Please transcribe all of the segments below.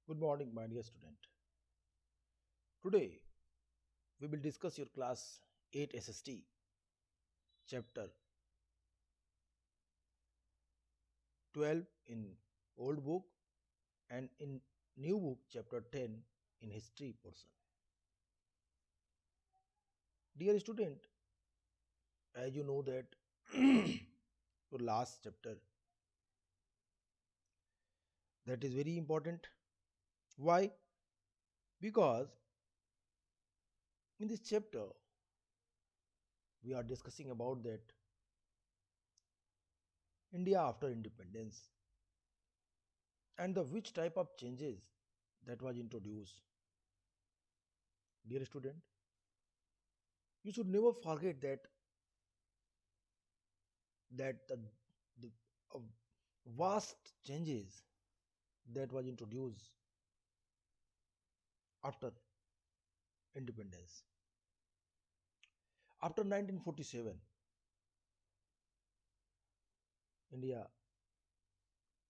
Good morning, my dear student. Today we will discuss your class 8 SST chapter 12 in old book and in new book chapter 10 in history portion. Dear student, as you know that your last chapter that is very important. Why? Because in this chapter we are discussing about that India after independence and the which type of changes that was introduced. Dear student, you should never forget that the uh, vast changes that was introduced after independence. After 1947, India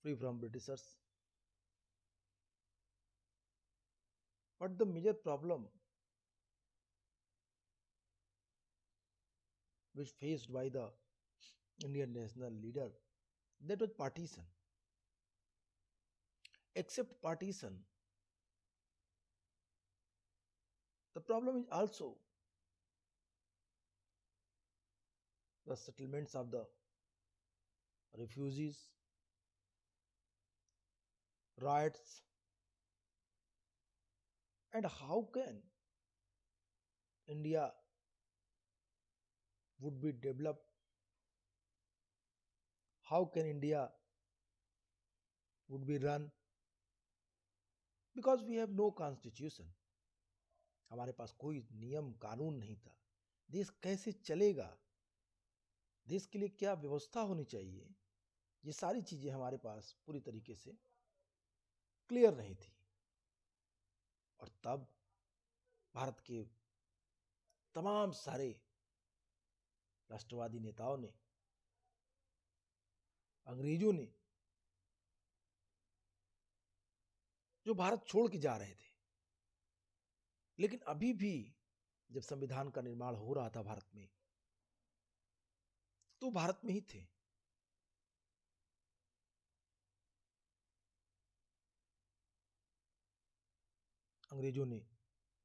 free from Britishers. But the major problem which faced by the Indian national leader that was partition. Except partition, the problem is also the settlements of the refugees, riots, and how can India would be developed, how can India would be run, because we have no constitution. हमारे पास कोई नियम कानून नहीं था. देश कैसे चलेगा, देश के लिए क्या व्यवस्था होनी चाहिए, ये सारी चीजें हमारे पास पूरी तरीके से क्लियर नहीं थी. और तब भारत के तमाम सारे राष्ट्रवादी नेताओं ने, अंग्रेजों ने जो भारत छोड़ के जा रहे थे, लेकिन अभी भी जब संविधान का निर्माण हो रहा था भारत में, तो भारत में ही थे. अंग्रेजों ने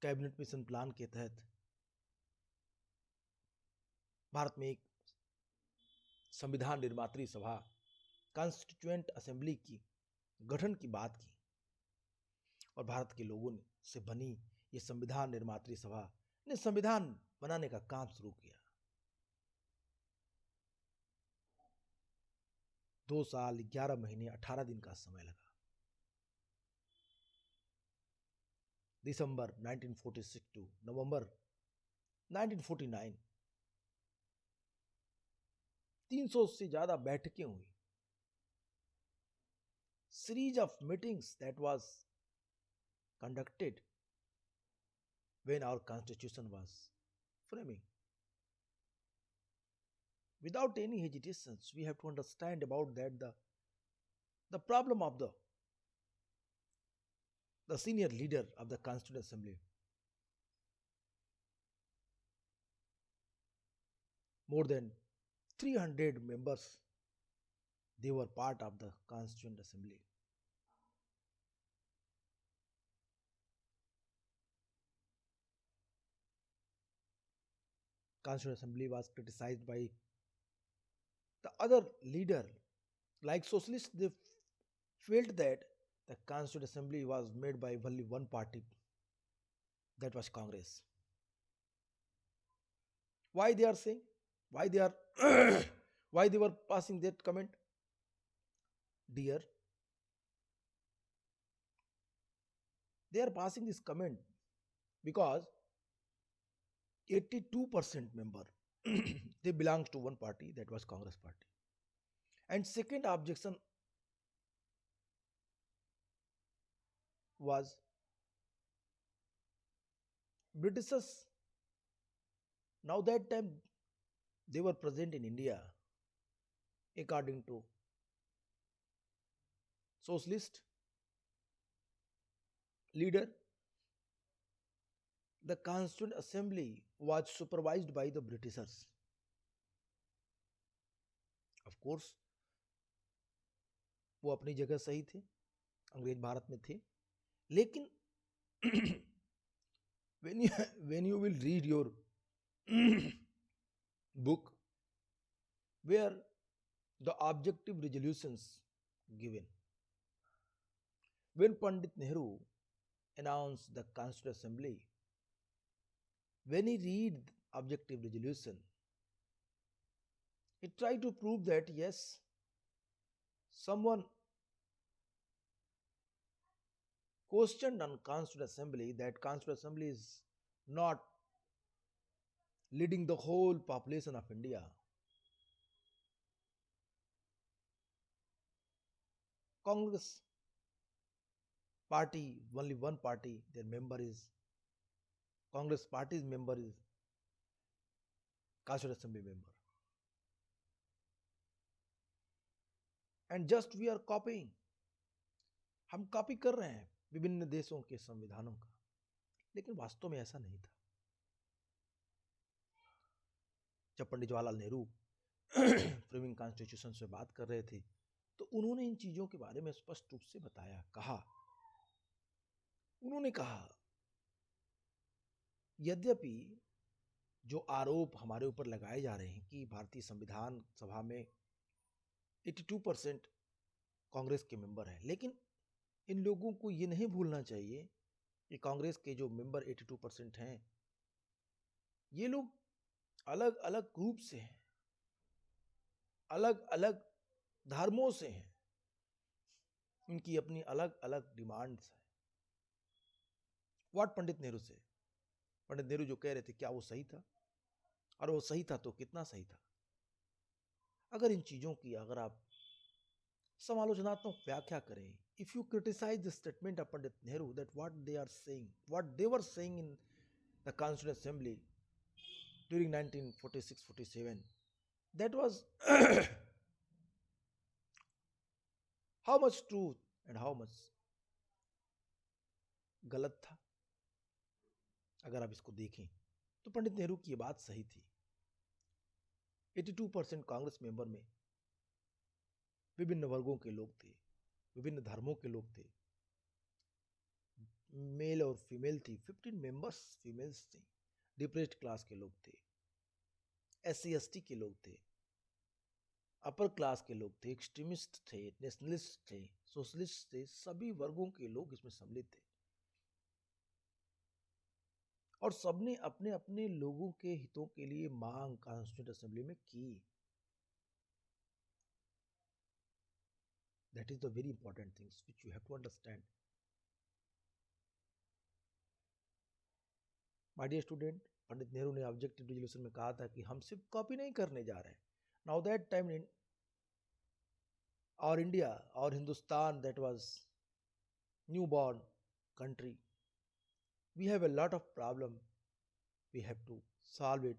कैबिनेट मिशन प्लान के तहत भारत में एक संविधान निर्मात्री सभा, कॉन्स्टिट्यूएंट असेंबली की गठन की बात की, और भारत के लोगों ने से बनी ये संविधान निर्मात्री सभा ने संविधान बनाने का काम शुरू किया. 2 साल 11 महीने 18 दिन का समय लगा. दिसंबर 1946 टू नवंबर 1949 300 से ज्यादा बैठकें हुई. Series of meetings that was conducted when our constitution was framing. Without any hesitations, we have to understand about that the problem of the senior leader of the Constituent Assembly. More than 300 members, they were part of the Constituent Assembly. Constituent Assembly was criticized by the other leader. Like socialists, they felt that the Constituent Assembly was made by only one party, that was Congress. Why they are saying? Why they are why they were passing that comment? Dear, they are passing this comment because 82% member they belongs to one party, that was Congress party. And second objection was Britishers. Now that time they were present in India according to socialist, leader, the Constituent Assembly was supervised by the Britishers. Of course, वो अपनी जगह सही थे, अंग्रेज भारत में थे, लेकिन when you when you will read your book where the objective resolutions given, when Pandit Nehru announced the Constituent Assembly, when he read objective resolution, he tried to prove that yes, someone questioned on Constituent Assembly that Constituent Assembly is not leading the whole population of India. Congress party, only one party, their member is Congress party's member is Constituent Assembly member. And just we are copying. हम copy कर रहे हैं विभिन्न देशों के संविधानों का, लेकिन वास्तव में ऐसा नहीं था। जब पंडित जवाहरलाल नेहरू फ्रेमिंग कॉन्स्टिट्यूशन से बात कर रहे थे तो उन्होंने इन चीजों के बारे में स्पष्ट रूप से बताया, उन्होंने कहा यद्यपि जो आरोप हमारे ऊपर लगाए जा रहे हैं कि भारतीय संविधान सभा में 82% कांग्रेस के मेंबर हैं, लेकिन इन लोगों को ये नहीं भूलना चाहिए कि कांग्रेस के जो मेंबर 82% हैं, ये लोग अलग अलग ग्रुप से हैं, अलग अलग धर्मों से हैं, उनकी अपनी अलग अलग डिमांड्स हैं। व्हाट पंडित नेहरू से, पंडित नेहरू जो कह रहे थे क्या वो सही था, और वो सही था तो कितना सही था? अगर इन चीजों की अगर आप समालोचनात्मक व्याख्या करें, if you criticise the statement of Pandit Nehru that what they are saying, what they were saying in the constituent assembly during 1946-47, that was how much truth and how much गलत था। अगर आप इसको देखें तो पंडित नेहरू की ये बात सही थी। 82% कांग्रेस मेंबर में विभिन्न वर्गों के लोग थे, विभिन्न धर्मों के लोग थे, मेल और फीमेल थी, 15 मेंबर्स फीमेल्स थी, डिप्रेस्ड क्लास के लोग थे, SC/ST के लोग थे, अपर क्लास के लोग थे, एक्सट्रीमिस्ट थे, नेशनलिस्ट थे, सोशलिस्ट थे, सभी वर्गों के लोग इसमें सम्मिलित थे और सबने अपने अपने लोगों के हितों के लिए मांग कॉन्स्टिट्यूएंट असेंबली में की। That is the very important things which you have to understand. My dear student, Pandit Nehru ने ऑब्जेक्टिव रेजोल्यूशन में कहा था कि हम सिर्फ कॉपी नहीं करने जा रहे हैं। Now that time in our India, our Hindustan, that was newborn country, we have a lot of problem, we have to solve it,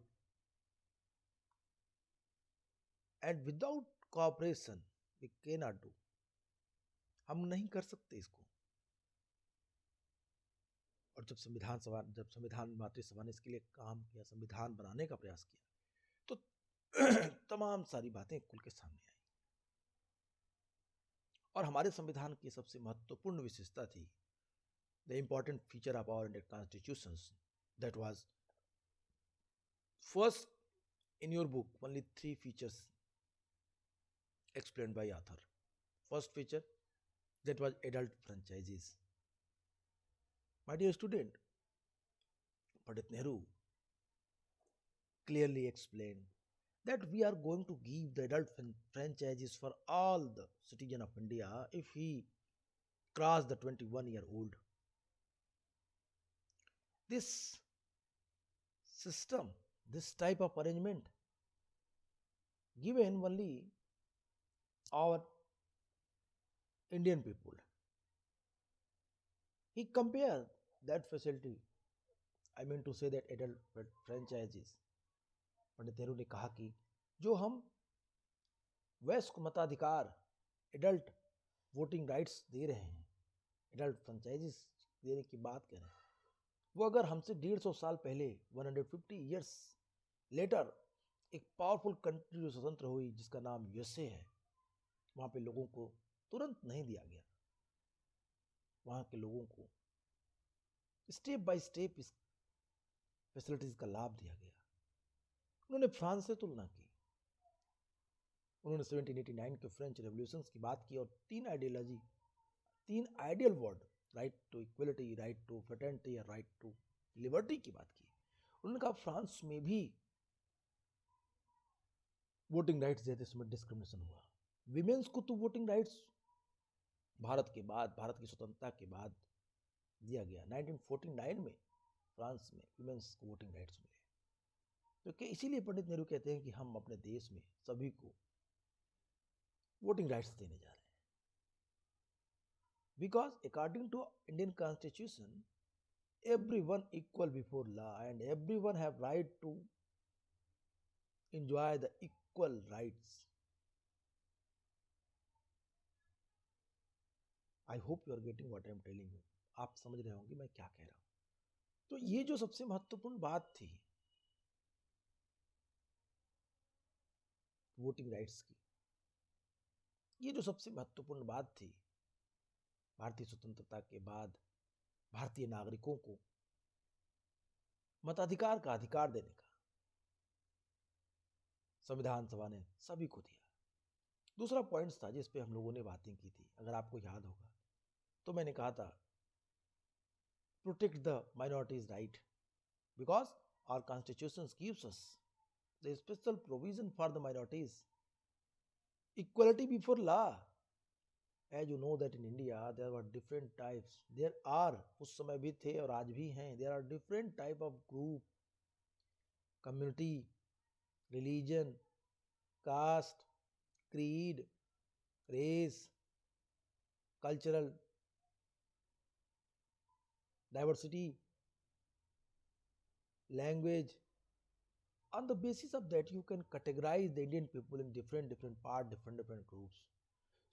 and without cooperation we cannot do. हम नहीं कर सकते इसको। और जब संविधान मातृ सभा ने इसके लिए काम किया, संविधान बनाने का प्रयास किया, तो तमाम सारी बातें खुल के सामने आई और हमारे संविधान की सबसे महत्वपूर्ण विशेषता थी, the important feature of our Indian constitution, that was first in your book only 3 features explained by author. First feature, that was adult franchises. My dear student, Pandit Nehru clearly explained that we are going to give the adult franchises for all the citizen of India if he cross the 21-year-old. This system, this type of arrangement given only our Indian people. He compared that facility, I mean to say that adult franchises. Pandit Nehru ने कहा कि जो हम वयस्क मताधिकार, adult voting rights दे रहे हैं, adult franchises देने की बात करें, वो अगर हमसे 150 साल पहले 150 ईयर्स लेटर एक पावरफुल कंट्री जो स्वतंत्र हुई जिसका नाम यूएसए है, वहाँ पे लोगों को तुरंत नहीं दिया गया। वहाँ के लोगों को स्टेप बाय स्टेप इस फैसिलिटीज का लाभ दिया गया। उन्होंने फ्रांस से तुलना की, उन्होंने 1789 के फ्रेंच रेवोल्यूशन की बात की और तीन ideal word, right to equality, right to fraternity या राइट टू लिबर्टी की बात की। उन्होंने कहा फ्रांस में भी वोटिंग राइट्स देते समय डिस्क्रिमिनेशन हुआ। विमेन्स को तो वोटिंग राइट्स भारत की स्वतंत्रता के बाद दिया गया। 1949 में फ्रांस में विमेन्स को वोटिंग राइट्स मिले। तो इसीलिए पंडित नेहरू कहते हैं कि हम अपने देश में सभी को वोटिंग राइट्स देने जा रहे हैं। Because according to Indian constitution, everyone equal before law and everyone have right to enjoy the equal rights. I hope you are getting what I am telling you. आप समझ रहे होंगे मैं क्या कह रहा हूं। तो ये जो सबसे महत्वपूर्ण बात थी वोटिंग राइट्स की, ये जो सबसे महत्वपूर्ण बात थी भारतीय स्वतंत्रता के बाद भारतीय नागरिकों को मताधिकार का अधिकार देने का, संविधान सभा ने सभी को दिया। दूसरा पॉइंट था जिस पे हम लोगों ने बातें की थी, अगर आपको याद होगा तो मैंने कहा था protect the minorities right because our constitution gives us the special provision for the minorities, equality before law. As you know that in India there were different types, there are, उस समय भी थे और आज भी हैं, there are different type of group, community, religion, caste, creed, race, cultural diversity, language. On the basis of that you can categorize the Indian people in different part, different groups.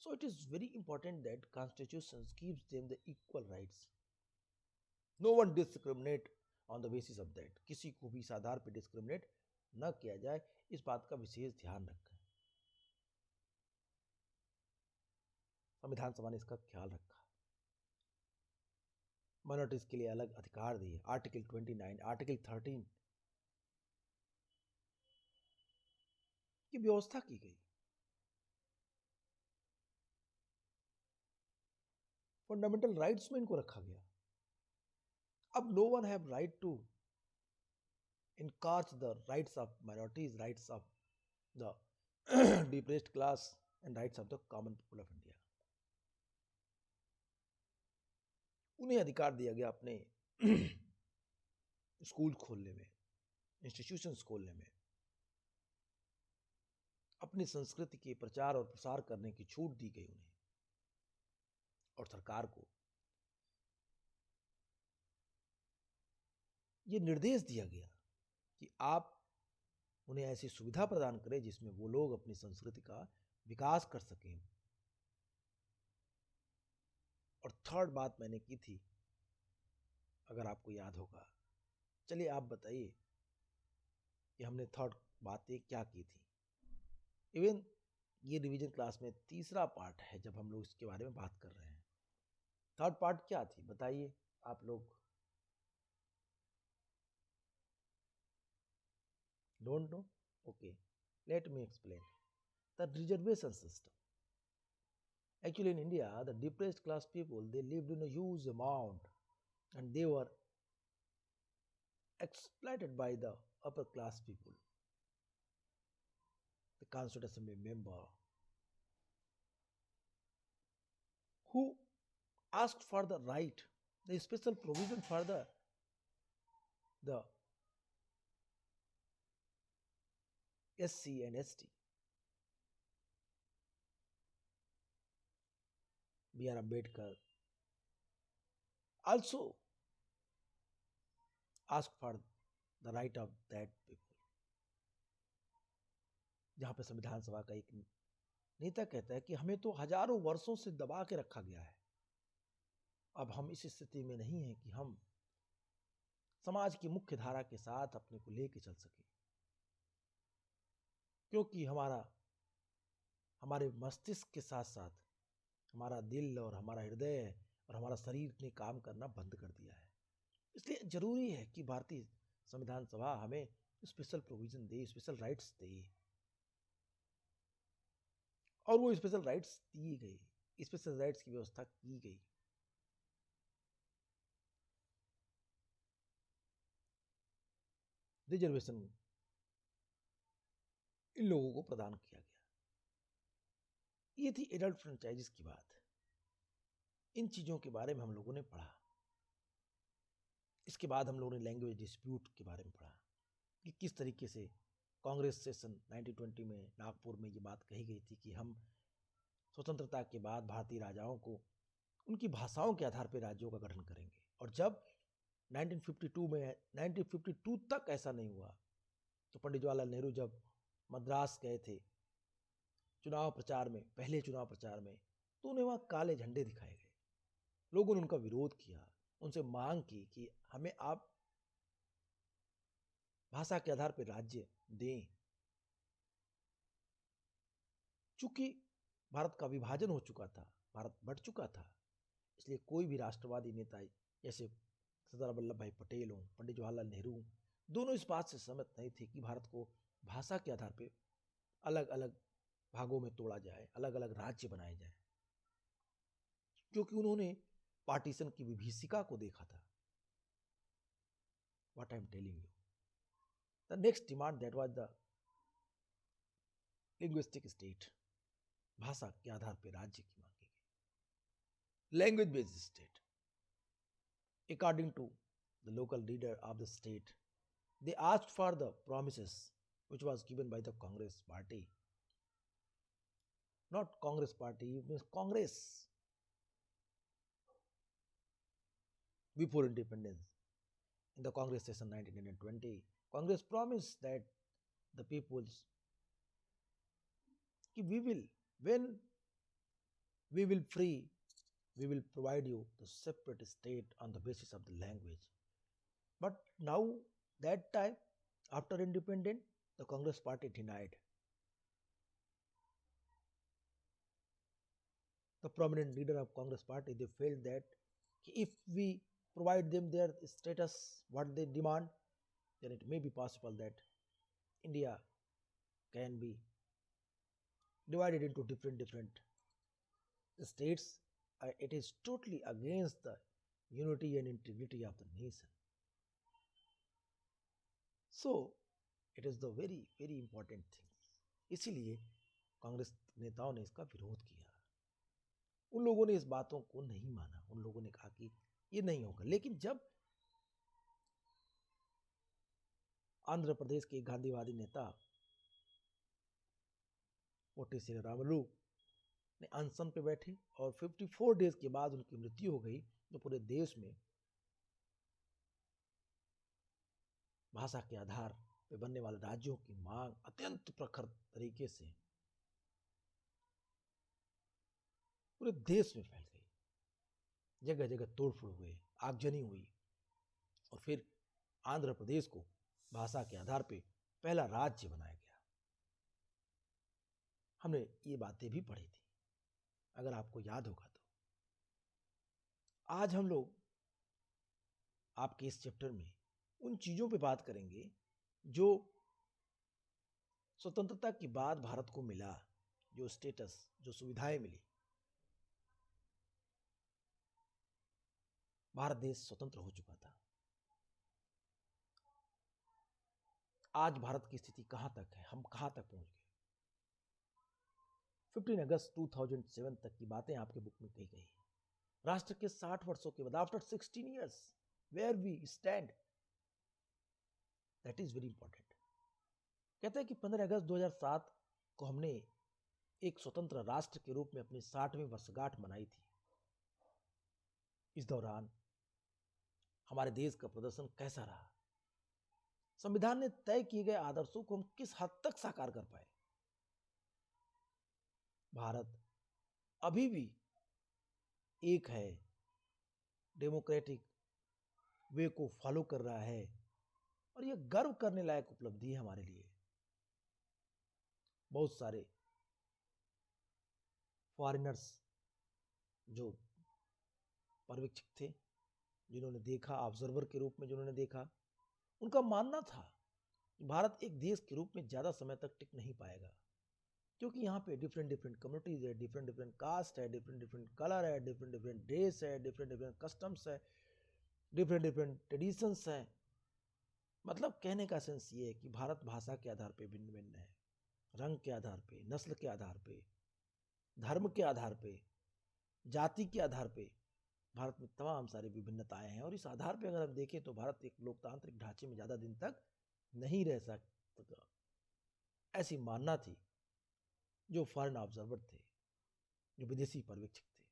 So it is very important that constitution gives them the equal rights. No one discriminate on the basis of that. किसी को भी इस आधार पर discriminate न किया जाए, इस बात का विशेष ध्यान रखें। संविधान सभा ने इसका ख्याल रखा। माइनॉरिटीज के लिए अलग अधिकार दिए, आर्टिकल 29, आर्टिकल 13 की व्यवस्था की गई। फंडामेंटल राइट्स में इनको रखा गया। अब no one have right to encourage the rights of minorities, rights of the depressed class and rights of the common people of India. उन्हें अधिकार दिया गया अपने स्कूल खोलने में, इंस्टीट्यूशंस खोलने में, अपनी संस्कृति के प्रचार और प्रसार करने की छूट दी गई उन्हें। और सरकार को ये निर्देश दिया गया कि आप उन्हें ऐसी सुविधा प्रदान करें जिसमें वो लोग अपनी संस्कृति का विकास कर सकें। और थर्ड बात मैंने की थी, अगर आपको याद होगा, चलिए आप बताइए कि हमने थर्ड बातें क्या की थी। इवन ये रिवीजन क्लास में तीसरा पार्ट है जब हम लोग इसके बारे में बात कर रहे हैं। थर्ड पार्ट क्या थी बताइए आप लोग। Don't know? Okay, let me explain. The reservation system. Actually, in India, the depressed class people, they lived in a huge amount and they were exploited by the upper class people. The Constituent Assembly member who asked for the right, the special provision for the SC and ST. B.R. Ambedkar also asked for the right of that people. जहाँ पे संविधान सभा का एक नेता कहता है कि हमें तो हजारों वर्षों से दबा के रखा गया है अब हम इस स्थिति में नहीं हैं कि हम समाज की मुख्य धारा के साथ अपने को लेके चल सके, क्योंकि हमारे मस्तिष्क के साथ साथ हमारा दिल और हमारा हृदय और हमारा शरीर ने काम करना बंद कर दिया है। इसलिए जरूरी है कि भारतीय संविधान सभा हमें स्पेशल प्रोविजन दे, स्पेशल राइट्स दे, और वो स्पेशल राइट्स दिए गए, स्पेशल राइट्स की व्यवस्था की गई। रिजर्वेशन इन लोगों को प्रदान किया गया। ये थी एडल्ट फ्रेंचाइजिस की बात। इन चीजों के बारे में हम लोगों ने पढ़ा। इसके बाद हम लोगों ने लैंग्वेज डिस्प्यूट के बारे में पढ़ा कि किस तरीके से कांग्रेस सेशन 1920 में नागपुर में ये बात कही गई थी कि हम स्वतंत्रता के बाद भारतीय राजाओं को उनकी भाषाओं के आधार पर राज्यों का गठन करेंगे। और जब 1952 तक ऐसा नहीं हुआ, तो पंडित जवाहरलाल नेहरू जब मद्रास गए थे चुनाव प्रचार में, पहले चुनाव प्रचार में, तो उन्हें वहां काले झंडे दिखाए गए। लोगों ने उनका विरोध किया, उनसे मांग की कि हमें आप भाषा के आधार पर राज्य दें। चूंकि भारत का विभाजन हो चुका था, भारत बंट चुका था, इसलिए कोई भी राष्ट्रवादी नेता जैसे सरदार वल्लभ भाई पटेल हों, पंडित जवाहरलाल नेहरू, दोनों इस बात से सहमत नहीं थे कि भारत को भाषा के आधार पर अलग अलग भागों में तोड़ा जाए, अलग अलग राज्य बनाए जाए, क्योंकि उन्होंने पार्टीशन की विभीषिका को देखा था। What I am telling you, the next demand that was the linguistic state, भाषा के आधार पर राज्य की मांगी गई, language based state. According to the local leader of the state, they asked for the promises which was given by the Congress party. Not Congress party, it means Congress. Before independence, in the Congress session 1920, Congress promised that the peoples, when we will free, we will provide you the separate state on the basis of the language. But now, that time, after independence, the Congress party denied. The prominent leader of Congress party, they felt that if we provide them their status, what they demand, then it may be possible that India can be divided into different states. It is totally against the unity and integrity of the nation. So, it is the very important thing. इसीलिए कांग्रेस नेताओं ने इसका विरोध किया। उन लोगों ने इस बातों को नहीं माना, उन लोगों ने कहा कि ये नहीं होगा। लेकिन जब आंध्र प्रदेश के गांधीवादी नेता पोटी श्रीरामुलु ने अनशन पे बैठे और 54 डेज के बाद उनकी मृत्यु हो गई, तो पूरे देश में भाषा के आधार पर बनने वाले राज्यों की मांग अत्यंत प्रखर तरीके से पूरे देश में फैल गई। जगह जगह तोड़फोड़ हुए, आगजनी हुई, और फिर आंध्र प्रदेश को भाषा के आधार पर पहला राज्य बनाया गया। हमने ये बातें भी पढ़ी थी, अगर आपको याद होगा तो। आज हम लोग आपके इस चैप्टर में उन चीजों पे बात करेंगे जो स्वतंत्रता के बाद भारत को मिला, जो स्टेटस, जो सुविधाएं मिली। भारत देश स्वतंत्र हो चुका था। आज भारत की स्थिति कहां तक है, हम कहां तक पहुंच गए। 15 अगस्त 2007 तक की बातें आपके बुक में कही गई है। राष्ट्र के 60 वर्षों के बाद, after 16 years, where we stand, that is very important. कहते हैं कि 15 अगस्त 2007 को हमने एक स्वतंत्र राष्ट्र के रूप में अपनी 60वीं वर्षगांठ मनाई थी। इस दौरान हमारे देश का प्रदर्शन कैसा रहा, संविधान ने तय किए गए आदर्शों को हम किस हद तक साकार कर पाए। भारत अभी भी एक है डेमोक्रेटिक वे को फॉलो कर रहा है, और यह गर्व करने लायक उपलब्धि है हमारे लिए। बहुत सारे फॉरेनर्स जो पर्यवेक्षक थे, जिन्होंने देखा, ऑब्जर्वर के रूप में जिन्होंने देखा, उनका मानना था कि भारत एक देश के रूप में ज़्यादा समय तक टिक नहीं पाएगा, क्योंकि यहाँ पे डिफरेंट डिफरेंट कम्युनिटीज़ है, डिफरेंट डिफरेंट कास्ट है, डिफरेंट डिफरेंट कलर है, डिफरेंट डिफरेंट ड्रेस है, डिफरेंट डिफरेंट कस्टम्स है, डिफरेंट डिफरेंट ट्रेडिशंस हैं। मतलब कहने का सेंस ये है कि भारत भाषा के आधार पे भिन्न भिन्न है, रंग के आधार पे, नस्ल के आधार पे, धर्म के आधार पे, जाति के आधार पे भारत में तमाम सारी विभिन्नताएं हैं। और इस आधार पे अगर हम देखें तो भारत एक लोकतांत्रिक ढांचे में ज़्यादा दिन तक नहीं रह सकता, ऐसी मानना थी जो फॉरेन ऑब्जर्वर थे, जो विदेशी पर्यवेक्षक थे।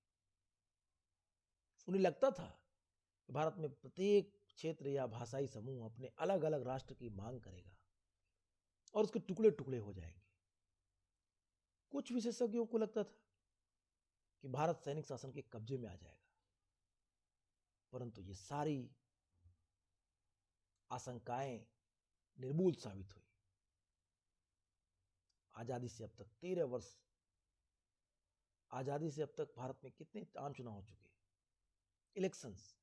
उन्हें लगता था कि भारत में प्रत्येक क्षेत्र या भाषाई समूह अपने अलग अलग राष्ट्र की मांग करेगा और उसके टुकड़े टुकड़े हो जाएंगे। कुछ विशेषज्ञों को लगता था कि भारत सैनिक शासन के कब्जे में आ जाएगा, परंतु ये सारी आशंकाएं निर्मूल साबित हुई। आजादी से अब तक 13 वर्ष, आजादी से अब तक भारत में कितने आम चुनाव हो चुके? इलेक्शंस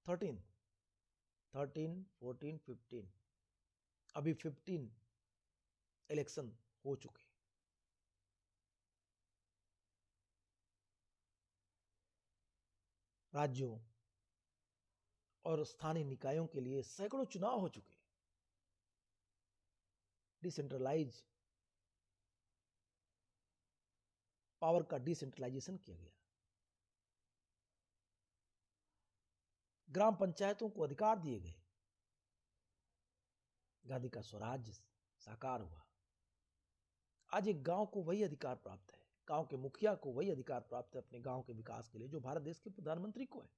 13, 14, 15, अभी 15 इलेक्शन हो चुके। राज्यों और स्थानीय निकायों के लिए सैकड़ों चुनाव हो चुके। डिसेंट्रलाइज पावर का डिसेंट्रलाइजेशन किया गया। ग्राम पंचायतों को अधिकार दिए गए। गांधी का स्वराज्य साकार हुआ। आज एक गांव को वही अधिकार प्राप्त है, गांव के मुखिया को वही अधिकार प्राप्त है अपने गांव के विकास के लिए जो भारत देश के प्रधानमंत्री को है,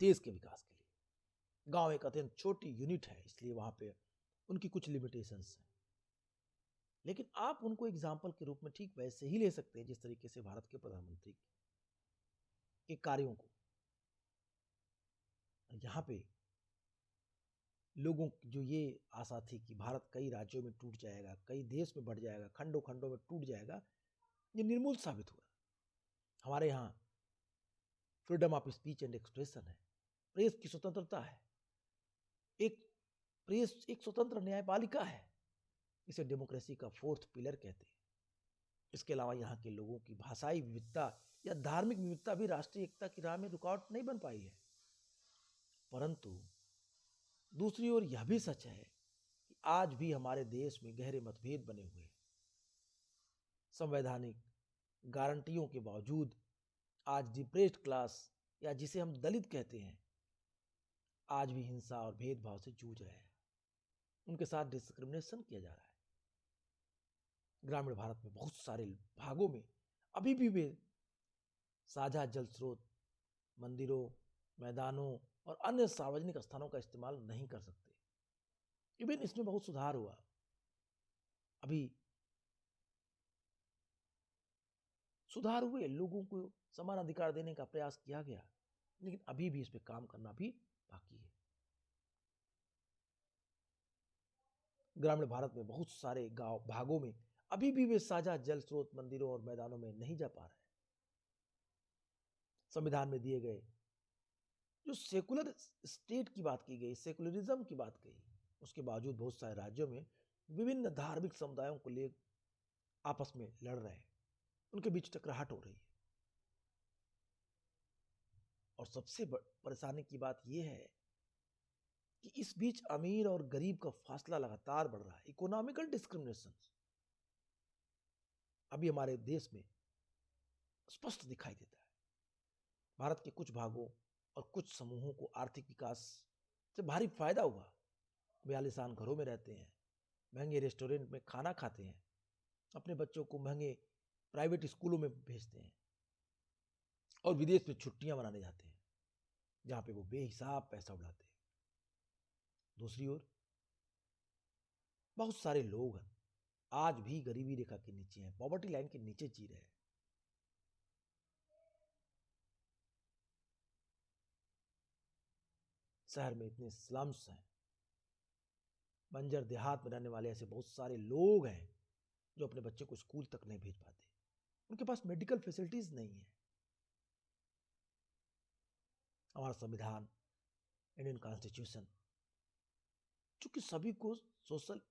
देश के विकास के लिए। गांव एक अत्यंत छोटी यूनिट है, इसलिए वहां पे उनकी कुछ लिमिटेशंस हैं, लेकिन आप उनको एग्जाम्पल के रूप में ठीक वैसे ही ले सकते हैं जिस तरीके से भारत के प्रधानमंत्री के कार्यों को। यहाँ पे लोगों की जो ये आशा थी कि भारत कई राज्यों में टूट जाएगा, कई देश में बढ़ जाएगा, खंडों खंडों में टूट जाएगा, ये निर्मूल साबित हुआ। हमारे यहाँ freedom of speech and expression है, प्रेस की स्वतंत्रता है, एक प्रेस एक स्वतंत्र न्यायपालिका है, इसे डेमोक्रेसी का फोर्थ पिलर कहते हैं। इसके अलावा यहाँ के लोगों की भाषाई विविधता या धार्मिक विविधता भी राष्ट्रीय एकता की राह में रुकावट नहीं बन पाई है। परंतु दूसरी ओर यह भी सच है कि आज भी हमारे देश में गहरे मतभेद बने हुए हैं। संवैधानिक गारंटियों के बावजूद आज डिप्रेस्ड क्लास, या जिसे हम दलित कहते हैं, आज भी हिंसा और भेदभाव से जूझ रहे हैं। उनके साथ डिस्क्रिमिनेशन किया जा रहा है। ग्रामीण भारत में बहुत सारे भागों में अभी भी वे साझा जल स्रोत, मंदिरों, मैदानों और अन्य सार्वजनिक स्थानों का इस्तेमाल नहीं कर सकते। इवन इसमें बहुत सुधार हुआ। अभी सुधार हुए, लोगों को समान अधिकार देने का प्रयास किया गया, लेकिन अभी भी इस पे काम करना भी बाकी है। ग्रामीण भारत में बहुत सारे गांव भागों में अभी भी वे साझा जल स्रोत, मंदिरों और मैदानों में नहीं जा पा रहे हैं। संविधान में दिए गए जो सेकुलर स्टेट की बात की गई, सेकुलरिज्म की बात कही, उसके बावजूद बहुत सारे राज्यों में विभिन्न धार्मिक समुदायों को ले आपस में लड़ रहे हैं, उनके बीच टकराहट हो रही है। और सबसे परेशानी की बात यह है कि इस बीच अमीर और गरीब का फासला लगातार बढ़ रहा है। इकोनॉमिकल डिस्क्रिमिनेशन अभी हमारे देश में स्पष्ट दिखाई देता है। भारत के कुछ भागों और कुछ समूहों को आर्थिक विकास से भारी फायदा हुआ। वे आलीशान घरों में रहते हैं, महंगे रेस्टोरेंट में खाना खाते हैं, अपने बच्चों को महंगे प्राइवेट स्कूलों में भेजते हैं और विदेश में छुट्टियां मनाने जाते हैं, जहां पे वो बेहिसाब पैसा उड़ाते हैं। दूसरी ओर बहुत सारे लोग हैं आज भी गरीबी रेखा के नीचे हैं, पॉवर्टी लाइन के नीचे जी रहे हैं। शहर में इतने स्लम्स हैं, बंजर देहात में रहने वाले ऐसे बहुत सारे लोग हैं जो अपने बच्चे को स्कूल तक नहीं भेज पाते, उनके पास मेडिकल फैसिलिटीज नहीं है। हमारा संविधान, इंडियन कॉन्स्टिट्यूशन, चूंकि सभी को सोशल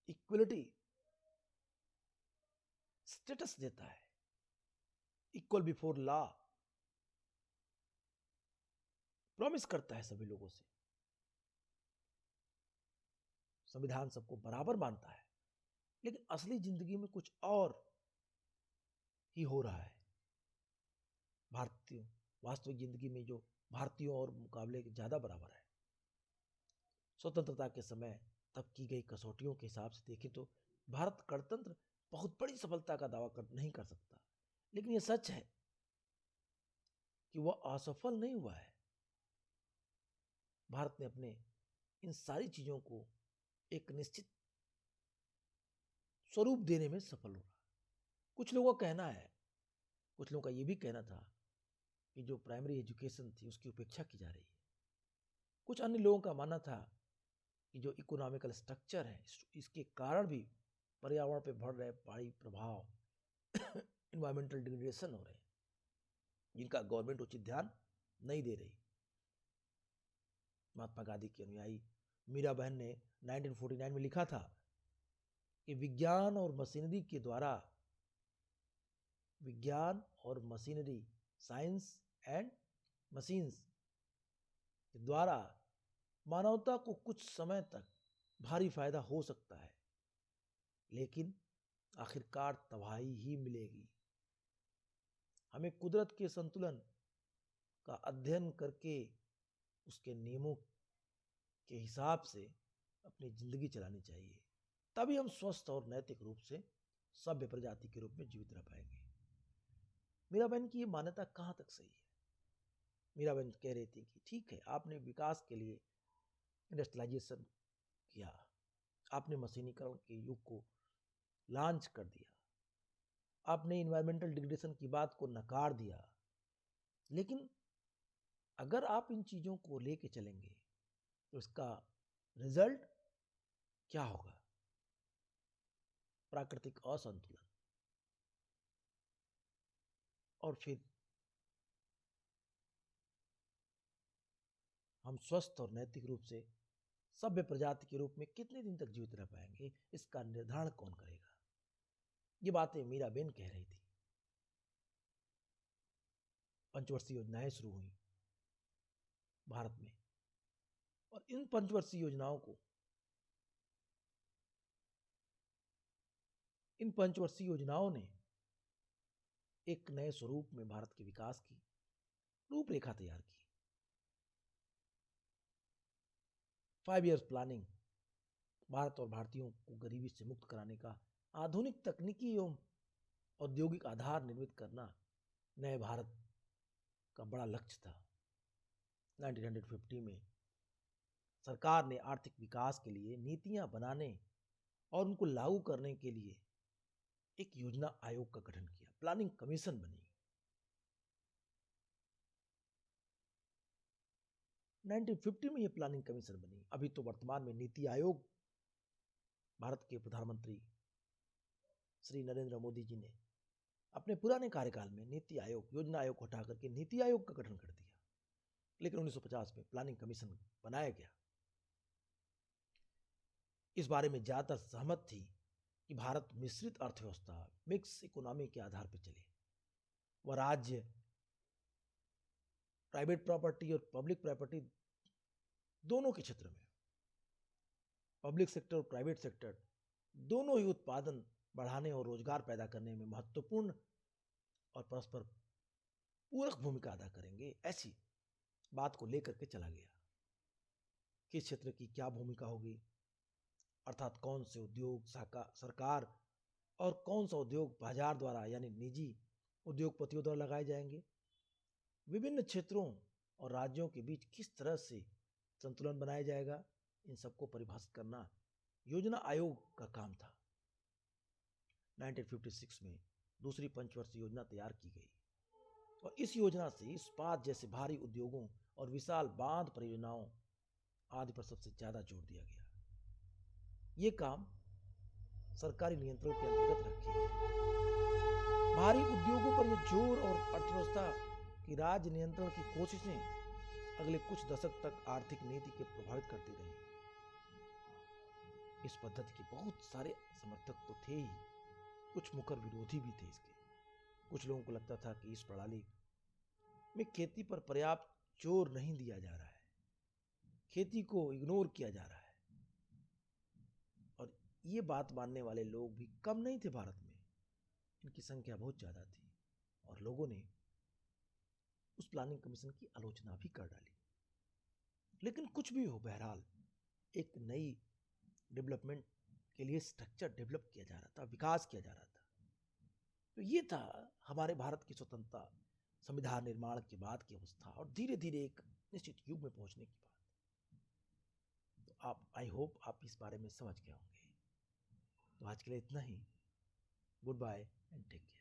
इक्वलिटी स्टेटस देता है, इक्वल बिफोर लॉ प्रॉमिस करता है सभी लोगों से, संविधान सबको बराबर मानता है, लेकिन असली जिंदगी में कुछ और ही हो रहा है। भारतीय वास्तविक जिंदगी में जो भारतीयों और मुकाबले ज्यादा बराबर है। स्वतंत्रता के समय तब की गई कसौटियों के हिसाब से देखें तो भारत गणतंत्र बहुत बड़ी सफलता का दावा नहीं कर सकता, लेकिन यह सच है कि वह असफल नहीं हुआ है। भारत ने अपने इन सारी चीजों को एक निश्चित स्वरूप देने में सफल हो रहा। कुछ लोगों का कहना है, कुछ लोगों का यह भी कहना था कि जो प्राइमरी एजुकेशन थी उसकी उपेक्षा की जा रही है। कुछ अन्य लोगों का मानना था कि जो इकोनॉमिकल स्ट्रक्चर है इसके कारण भी पर्यावरण पे बढ़ रहे पहाड़ी प्रभाव इन्वायरमेंटल डिग्रेडेशन हो रहे हैं, जिनका गवर्नमेंट उचित ध्यान नहीं दे रही। महात्मा गांधी की अनुयायी मीरा बहन ने 1949 में लिखा था कि विज्ञान और मशीनरी साइंस एंड मशीन्स के द्वारा मानवता को कुछ समय तक भारी फायदा हो सकता है, लेकिन आखिरकार तबाही ही मिलेगी। हमें कुदरत के संतुलन का अध्ययन करके उसके नियमों के हिसाब से अपनी जिंदगी चलानी चाहिए, तभी हम स्वस्थ और नैतिक रूप से सभ्य प्रजाति के रूप में जीवित रह पाएंगे। मीराबेन की ये मान्यता कहाँ तक सही है? मीराबेन कह रही थी कि ठीक है, आपने विकास के लिए इंडस्ट्रियलाइजेशन किया, आपने मशीनीकरण के युग को लॉन्च कर दिया, आपने इन्वायरमेंटल डिग्रेडेशन की बात को नकार दिया, लेकिन अगर आप इन चीजों को लेके चलेंगे तो इसका रिजल्ट क्या होगा? प्राकृतिक असंतुलन, और फिर हम स्वस्थ और नैतिक रूप से सभ्य प्रजाति के रूप में कितने दिन तक जीवित रह पाएंगे, इसका निर्धारण कौन करेगा? ये बातें मीराबेन कह रही थी। पंचवर्षीय योजनाएं शुरू हुई भारत में, और इन पंचवर्षीय योजनाओं ने एक नए स्वरूप में भारत के विकास की रूपरेखा तैयार की। 5 इयर्स प्लानिंग भारत और भारतीयों को गरीबी से मुक्त कराने का आधुनिक तकनीकी एवं औद्योगिक आधार निर्मित करना नए भारत का बड़ा लक्ष्य था। 1950 में सरकार ने आर्थिक विकास के लिए नीतियां बनाने और उनको लागू करने के लिए एक योजना आयोग का गठन किया, प्लानिंग कमीशन बनी। 1950 में यह प्लानिंग कमीशन बनी। अभी तो वर्तमान में नीति आयोग, भारत के प्रधानमंत्री श्री नरेंद्र मोदी जी ने अपने पुराने कार्यकाल में नीति आयोग, योजना आयोग को हटा करके नीति आयोग का गठन कर दिया, लेकिन 1950 में प्लानिंग कमीशन बनाया गया। इस बारे में ज्यादातर सहमत थी कि भारत मिश्रित अर्थव्यवस्था, मिक्स इकोनॉमी के आधार पर चले। वह राज्य प्राइवेट प्रॉपर्टी और पब्लिक प्रॉपर्टी दोनों के क्षेत्र में, पब्लिक सेक्टर और प्राइवेट सेक्टर दोनों ही उत्पादन बढ़ाने और रोजगार पैदा करने में महत्वपूर्ण और परस्पर पूरक भूमिका अदा करेंगे, ऐसी बात को लेकर के चला गया। किस क्षेत्र की क्या भूमिका होगी, अर्थात कौन से उद्योग सरकार और कौन सा उद्योग बाजार द्वारा यानी निजी उद्योगपतियों द्वारा लगाए जाएंगे, विभिन्न क्षेत्रों और राज्यों के बीच किस तरह से संतुलन बनाया जाएगा, इन सबको परिभाषित करना योजना आयोग का काम था। 1956 में दूसरी पंचवर्षीय योजना तैयार की गई और इस योजना से इस्पात जैसे भारी उद्योगों और विशाल बांध परियोजनाओं आदि पर सबसे ज़्यादा जोर दिया गया। ये काम सरकारी नियंत्रण के अंतर्गत रखे गए। भारी उद्योगों पर यह जोर और अर्थव्यवस्था की राज्य नियंत्रण की कोशिशें अगले कुछ दशक तक आर्थिक नीति के प्रभावित करती रही। इस पद्धति के बहुत सारे समर्थक तो थे ही, कुछ मुखर विरोधी भी थे इसके। कुछ लोगों को लगता था कि इस प्रणाली में खेती पर पर्याप्त जोर नहीं दिया जा रहा है, खेती को इग्नोर किया जा रहा है। और ये बात मानने वाले लोग भी कम नहीं थे भारत में, इनकी संख्या बहुत ज़्यादा थी और लोगों ने उस प्लानिंग कमीशन की आलोचना भी कर डाली। लेकिन कुछ भी हो, बहरहाल एक नई डेवलपमेंट के लिए स्ट्रक्चर डेवलप किया जा रहा था, विकास किया जा रहा था। तो ये था हमारे भारत की स्वतंत्रता, संविधान निर्माण के बाद की अवस्था और धीरे धीरे एक निश्चित युग में पहुंचने की बात। तो आप, आई होप आप इस बारे में समझ गए होंगे। तो आज के लिए इतना ही। Good bye and take care.